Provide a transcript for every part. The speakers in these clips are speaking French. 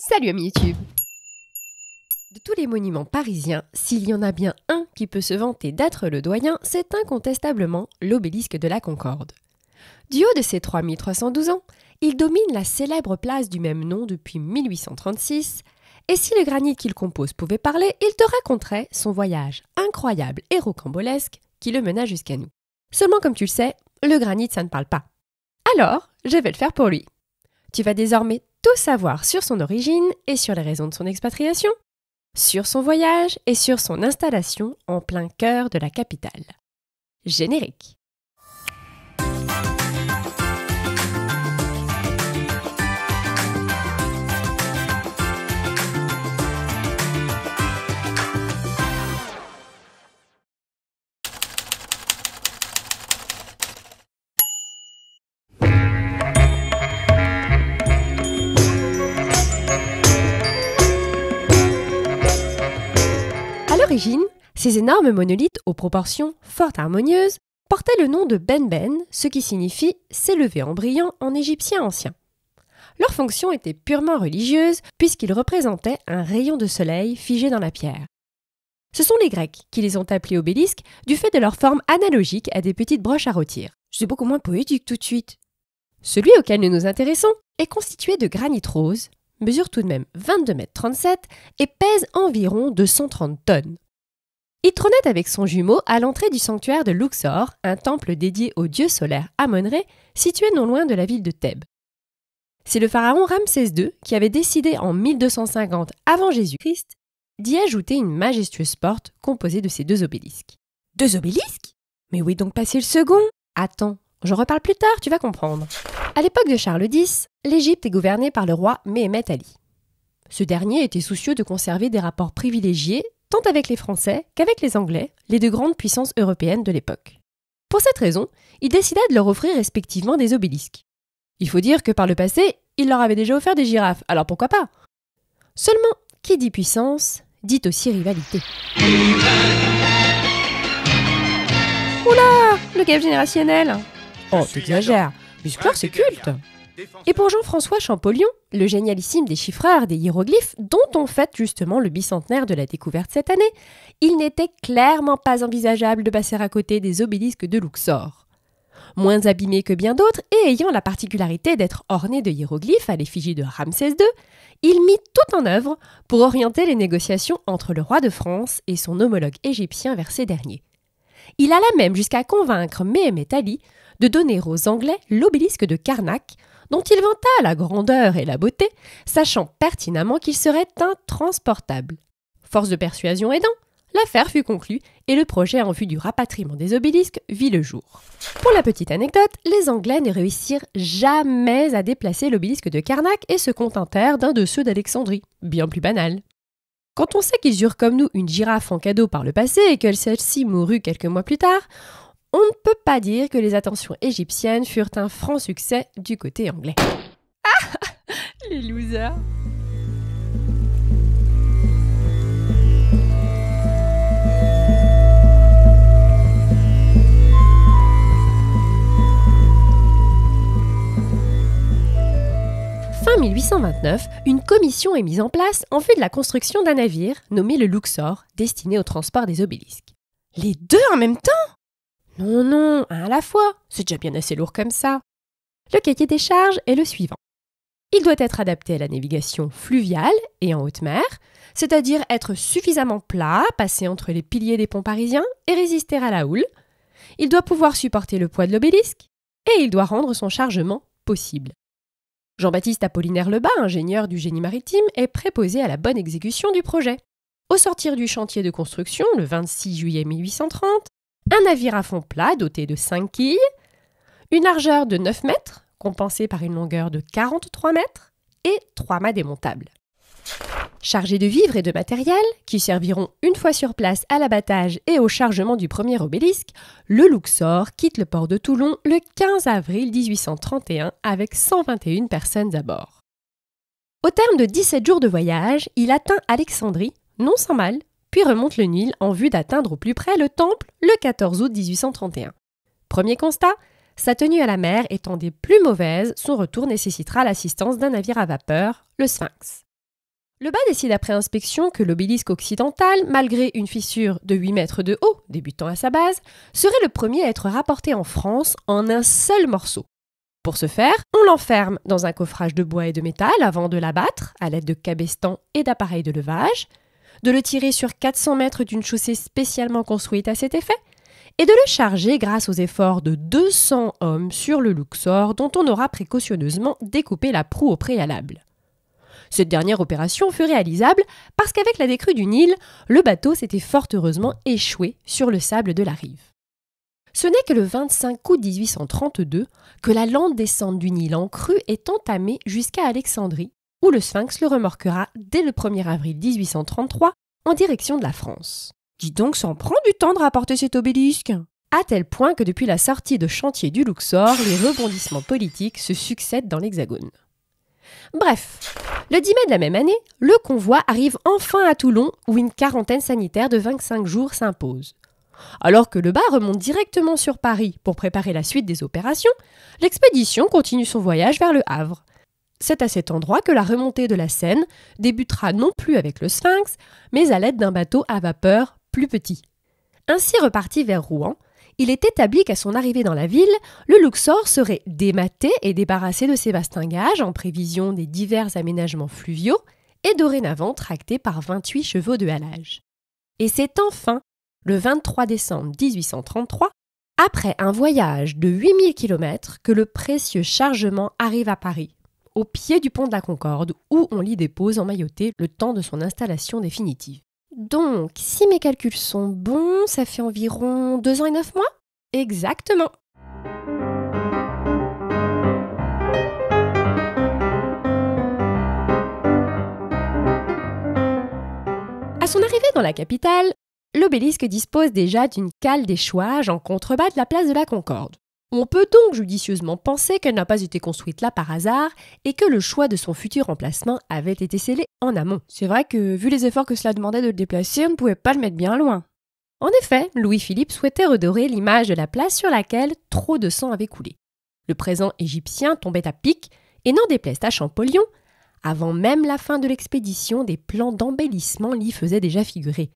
Salut amis YouTube! De tous les monuments parisiens, s'il y en a bien un qui peut se vanter d'être le doyen, c'est incontestablement l'obélisque de la Concorde. Du haut de ses 3312 ans, il domine la célèbre place du même nom depuis 1836, et si le granit qu'il compose pouvait parler, il te raconterait son voyage incroyable et rocambolesque qui le mena jusqu'à nous. Seulement comme tu le sais, le granit ça ne parle pas. Alors, je vais le faire pour lui. Tu vas désormais tout savoir sur son origine et sur les raisons de son expatriation, sur son voyage et sur son installation en plein cœur de la capitale. Générique. À l'origine, ces énormes monolithes aux proportions fort harmonieuses portaient le nom de Ben-Ben, ce qui signifie « s'élever en brillant » en égyptien ancien. Leur fonction était purement religieuse puisqu'ils représentaient un rayon de soleil figé dans la pierre. Ce sont les Grecs qui les ont appelés obélisques du fait de leur forme analogique à des petites broches à rôtir. C'est beaucoup moins poétique tout de suite. Celui auquel nous nous intéressons est constitué de granit rose, mesure tout de même 22,37 m et pèse environ 230 tonnes. Il trônait avec son jumeau à l'entrée du sanctuaire de Luxor, un temple dédié au dieu solaire Amon-Ré, situé non loin de la ville de Thèbes. C'est le pharaon Ramsès II qui avait décidé en 1250 avant Jésus-Christ d'y ajouter une majestueuse porte composée de ces deux obélisques. Deux obélisques ? Mais où est donc passé le second ? Attends, j'en reparle plus tard, tu vas comprendre. À l'époque de Charles X, l'Égypte est gouvernée par le roi Méhémet Ali. Ce dernier était soucieux de conserver des rapports privilégiés tant avec les Français qu'avec les Anglais, les deux grandes puissances européennes de l'époque. Pour cette raison, il décida de leur offrir respectivement des obélisques. Il faut dire que par le passé, il leur avait déjà offert des girafes, alors pourquoi pas ? Seulement, qui dit puissance, dit aussi rivalité. Oula, le gap générationnel ! Oh, t'exagères, Musclor c'est culte. Et pour Jean-François Champollion, le génialissime déchiffreur des hiéroglyphes, dont on fête justement le bicentenaire de la découverte cette année, il n'était clairement pas envisageable de passer à côté des obélisques de Luxor. Moins abîmés que bien d'autres et ayant la particularité d'être ornés de hiéroglyphes à l'effigie de Ramsès II, il mit tout en œuvre pour orienter les négociations entre le roi de France et son homologue égyptien vers ces derniers. Il alla même jusqu'à convaincre Méhémet Ali de donner aux Anglais l'obélisque de Karnak, dont il vanta la grandeur et la beauté, sachant pertinemment qu'il serait intransportable. Force de persuasion aidant, l'affaire fut conclue et le projet en vue du rapatriement des obélisques vit le jour. Pour la petite anecdote, les Anglais ne réussirent jamais à déplacer l'obélisque de Karnak et se contentèrent d'un de ceux d'Alexandrie, bien plus banal. Quand on sait qu'ils eurent comme nous une girafe en cadeau par le passé et que celle-ci mourut quelques mois plus tard, on ne peut pas dire que les attentions égyptiennes furent un franc succès du côté anglais. Ah, les losers. Fin 1829, une commission est mise en place en vue de la construction d'un navire nommé le Luxor, destiné au transport des obélisques. Les deux en même temps ? Non, un à la fois, c'est déjà bien assez lourd comme ça. Le cahier des charges est le suivant. Il doit être adapté à la navigation fluviale et en haute mer, c'est-à-dire être suffisamment plat, passer entre les piliers des ponts parisiens et résister à la houle. Il doit pouvoir supporter le poids de l'obélisque et il doit rendre son chargement possible. Jean-Baptiste Apollinaire Lebas, ingénieur du génie maritime, est préposé à la bonne exécution du projet. Au sortir du chantier de construction, le 26 juillet 1830, un navire à fond plat doté de 5 quilles, une largeur de 9 mètres, compensée par une longueur de 43 mètres, et 3 mâts démontables. Chargé de vivres et de matériel, qui serviront une fois sur place à l'abattage et au chargement du premier obélisque, le Luxor quitte le port de Toulon le 15 avril 1831 avec 121 personnes à bord. Au terme de 17 jours de voyage, il atteint Alexandrie, non sans mal, puis remonte le Nil en vue d'atteindre au plus près le temple le 14 août 1831. Premier constat, sa tenue à la mer étant des plus mauvaises, son retour nécessitera l'assistance d'un navire à vapeur, le Sphinx. Le bas décide après inspection que l'obélisque occidental, malgré une fissure de 8 mètres de haut, débutant à sa base, serait le premier à être rapporté en France en un seul morceau. Pour ce faire, on l'enferme dans un coffrage de bois et de métal avant de l'abattre à l'aide de cabestans et d'appareils de levage, de le tirer sur 400 mètres d'une chaussée spécialement construite à cet effet, et de le charger grâce aux efforts de 200 hommes sur le Luxor dont on aura précautionneusement découpé la proue au préalable. Cette dernière opération fut réalisable parce qu'avec la décrue du Nil, le bateau s'était fort heureusement échoué sur le sable de la rive. Ce n'est que le 25 août 1832 que la lente descente du Nil en crue est entamée jusqu'à Alexandrie, où le Sphinx le remorquera dès le 1er avril 1833 en direction de la France. Dis donc, ça en prend du temps de rapporter cet obélisque! À tel point que depuis la sortie de chantier du Luxor, les rebondissements politiques se succèdent dans l'Hexagone. Bref, le 10 mai de la même année, le convoi arrive enfin à Toulon où une quarantaine sanitaire de 25 jours s'impose. Alors que le bas remonte directement sur Paris pour préparer la suite des opérations, l'expédition continue son voyage vers le Havre. C'est à cet endroit que la remontée de la Seine débutera non plus avec le Sphinx, mais à l'aide d'un bateau à vapeur plus petit. Ainsi reparti vers Rouen, il est établi qu'à son arrivée dans la ville, le Luxor serait dématé et débarrassé de ses bastingages en prévision des divers aménagements fluviaux et dorénavant tracté par 28 chevaux de halage. Et c'est enfin, le 23 décembre 1833, après un voyage de 8000 km, que le précieux chargement arrive à Paris, au pied du pont de la Concorde, où on l'y dépose emmailloté le temps de son installation définitive. Donc, si mes calculs sont bons, ça fait environ 2 ans et 9 mois ? Exactement. À son arrivée dans la capitale, l'obélisque dispose déjà d'une cale d'échouage en contrebas de la place de la Concorde. On peut donc judicieusement penser qu'elle n'a pas été construite là par hasard et que le choix de son futur emplacement avait été scellé en amont. C'est vrai que, vu les efforts que cela demandait de le déplacer, on ne pouvait pas le mettre bien loin. En effet, Louis-Philippe souhaitait redorer l'image de la place sur laquelle trop de sang avait coulé. Le présent égyptien tombait à pic et n'en déplaise à Champollion, avant même la fin de l'expédition, des plans d'embellissement l'y faisaient déjà figurer.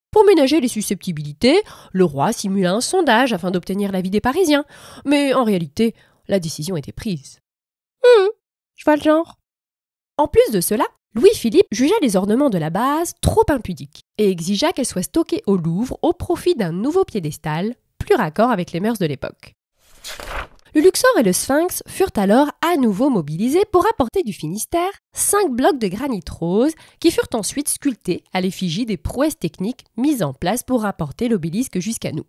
Pour ménager les susceptibilités, le roi simula un sondage afin d'obtenir l'avis des Parisiens. Mais en réalité, la décision était prise. Je vois le genre. En plus de cela, Louis-Philippe jugea les ornements de la base trop impudiques et exigea qu'elles soient stockées au Louvre au profit d'un nouveau piédestal, plus raccord avec les mœurs de l'époque. Le Luxor et le Sphinx furent alors à nouveau mobilisés pour apporter du Finistère 5 blocs de granit rose qui furent ensuite sculptés à l'effigie des prouesses techniques mises en place pour rapporter l'obélisque jusqu'à nous.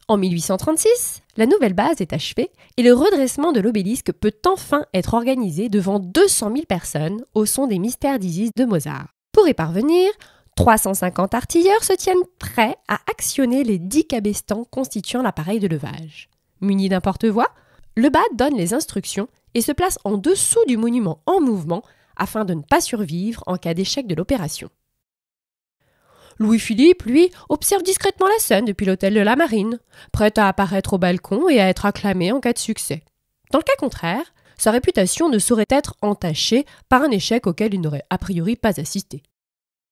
En 1836, la nouvelle base est achevée et le redressement de l'obélisque peut enfin être organisé devant 200 000 personnes au son des Mystères d'Isis de Mozart. Pour y parvenir, 350 artilleurs se tiennent prêts à actionner les 10 cabestans constituant l'appareil de levage. Muni d'un porte-voix, le bas donne les instructions et se place en dessous du monument en mouvement afin de ne pas survivre en cas d'échec de l'opération. Louis-Philippe, lui, observe discrètement la scène depuis l'hôtel de la Marine, prêt à apparaître au balcon et à être acclamé en cas de succès. Dans le cas contraire, sa réputation ne saurait être entachée par un échec auquel il n'aurait a priori pas assisté.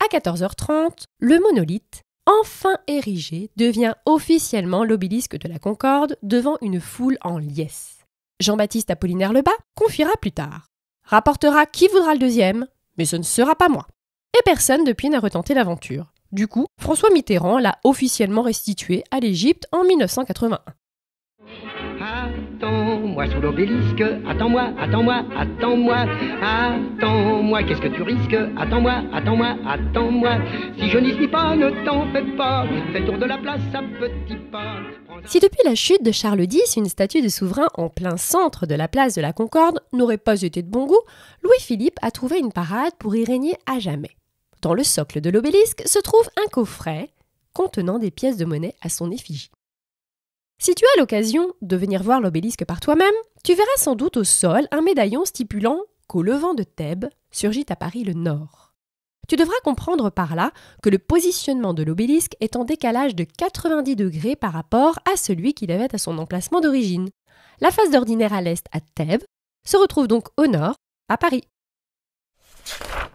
À 14h30, le monolithe, enfin érigé, devient officiellement l'obélisque de la Concorde devant une foule en liesse. Jean-Baptiste Apollinaire Lebas confiera plus tard « Rapportera qui voudra le deuxième, mais ce ne sera pas moi. » Et personne depuis n'a retenté l'aventure. Du coup, François Mitterrand l'a officiellement restitué à l'Égypte en 1981. Attends-moi sous l'obélisque, attends-moi, attends-moi, attends-moi, attends-moi, qu'est-ce que tu risques? Attends-moi, attends-moi, attends-moi, si je n'y suis pas, ne t'en fais pas, fais le tour de la place à petits pas. Si depuis la chute de Charles X, une statue de souverain en plein centre de la place de la Concorde n'aurait pas été de bon goût, Louis-Philippe a trouvé une parade pour y régner à jamais. Dans le socle de l'obélisque se trouve un coffret contenant des pièces de monnaie à son effigie. Si tu as l'occasion de venir voir l'obélisque par toi-même, tu verras sans doute au sol un médaillon stipulant qu'au levant de Thèbes surgit à Paris le Nord. Tu devras comprendre par là que le positionnement de l'obélisque est en décalage de 90 degrés par rapport à celui qu'il avait à son emplacement d'origine. La face d'ordinaire à l'est à Thèbes se retrouve donc au nord, à Paris.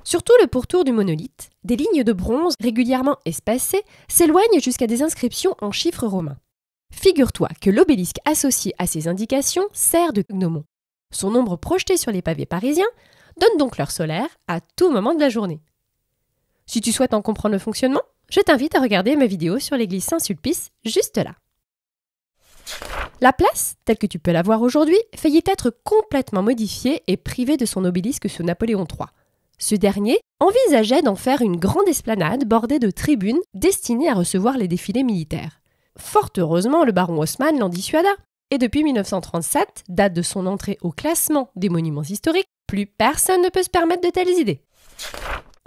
Sur tout le pourtour du monolithe, des lignes de bronze régulièrement espacées s'éloignent jusqu'à des inscriptions en chiffres romains. Figure-toi que l'obélisque associé à ces indications sert de gnomon. Son ombre projetée sur les pavés parisiens donne donc l'heure solaire à tout moment de la journée. Si tu souhaites en comprendre le fonctionnement, je t'invite à regarder ma vidéo sur l'église Saint-Sulpice juste là. La place, telle que tu peux la voir aujourd'hui, faillit être complètement modifiée et privée de son obélisque sous Napoléon III. Ce dernier envisageait d'en faire une grande esplanade bordée de tribunes destinées à recevoir les défilés militaires. Fort heureusement, le baron Haussmann l'en dissuada, et depuis 1937, date de son entrée au classement des monuments historiques, plus personne ne peut se permettre de telles idées.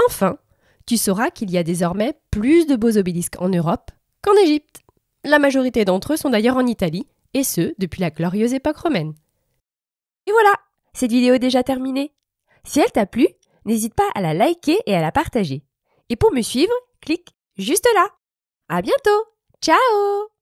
Enfin, tu sauras qu'il y a désormais plus de beaux obélisques en Europe qu'en Égypte. La majorité d'entre eux sont d'ailleurs en Italie, et ce, depuis la glorieuse époque romaine. Et voilà, cette vidéo est déjà terminée. Si elle t'a plu, n'hésite pas à la liker et à la partager. Et pour me suivre, clique juste là. À bientôt. Ciao!